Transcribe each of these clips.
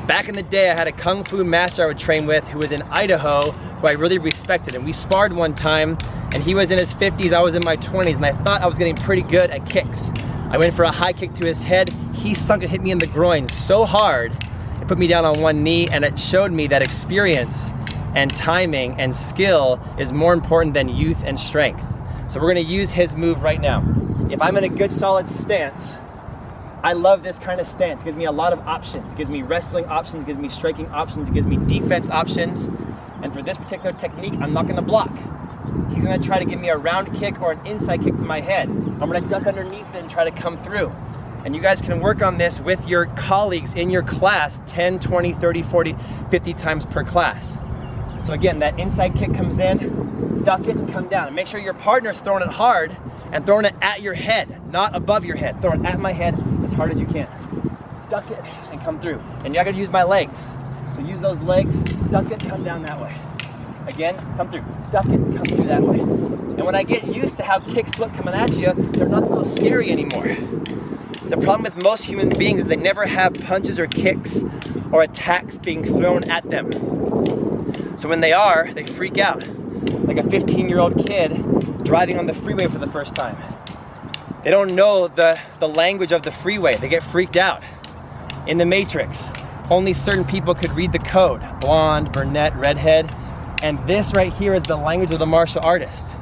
Back in the day, I had a Kung Fu master I would train with who was in Idaho, who I really respected. And we sparred one time, and he was in his 50s, I was in my 20s, and I thought I was getting pretty good at kicks. I went for a high kick to his head. He sunk and hit me in the groin so hard, it put me down on one knee, and it showed me that experience and timing and skill is more important than youth and strength. So we're gonna use his move right now. If I'm in a good solid stance, I love this kind of stance. It gives me a lot of options. It gives me wrestling options, it gives me striking options, it gives me defense options. And for this particular technique, I'm not gonna block. He's gonna try to give me a round kick or an inside kick to my head. I'm gonna duck underneath it and try to come through. And you guys can work on this with your colleagues in your class 10, 20, 30, 40, 50 times per class. So again, that inside kick comes in, duck it and come down. And make sure your partner's throwing it hard and throwing it at your head, not above your head. Throw it at my head as hard as you can. Duck it and come through. And you're not gonna use my legs. So use those legs, duck it, come down that way. Again, come through, duck it, come through that way. And when I get used to how kicks look coming at you, they're not so scary anymore. The problem with most human beings is they never have punches or kicks or attacks being thrown at them. So when they are, they freak out. Like a 15-year-old kid driving on the freeway for the first time. They don't know the language of the freeway. They get freaked out. In the Matrix, only certain people could read the code. Blonde, brunette, redhead. And this right here is the language of the martial artist.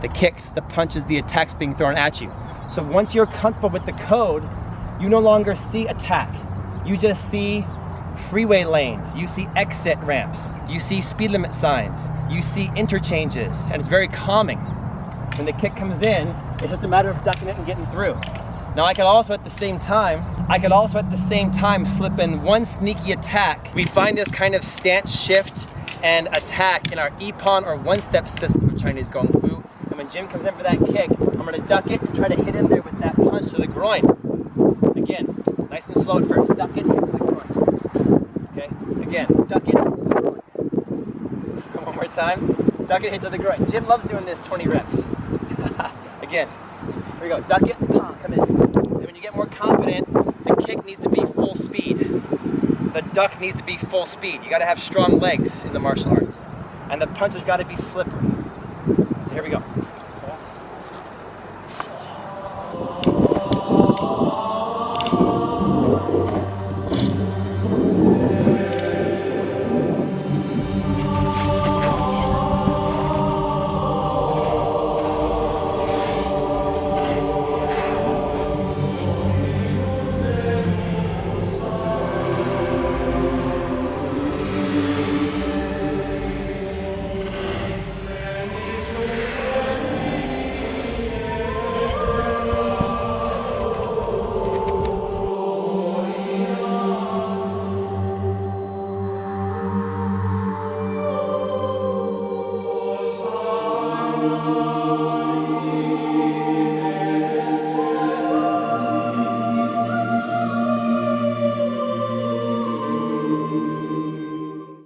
The kicks, the punches, the attacks being thrown at you. So once you're comfortable with the code, you no longer see attack. You just see freeway lanes, you see exit ramps, you see speed limit signs, you see interchanges, and it's very calming. When the kick comes in, it's just a matter of ducking it and getting through. Now I could also at the same time slip in one sneaky attack. We find this kind of stance shift and attack in our Ippon or one-step system of Chinese Kung Fu. And when Jim comes in for that kick, I'm gonna duck it and try to hit him there with that punch to the groin. Again, nice and slow at first, duck it, hit to the groin. Okay, again, duck it, hit to the groin. One more time, duck it, hit to the groin. Jim loves doing this 20 reps. Again, here we go, duck it, come in. And when you get more confident, the kick needs to be full speed. The duck needs to be full speed. You gotta have strong legs in the martial arts. And the punch has gotta be slippery. So here we go.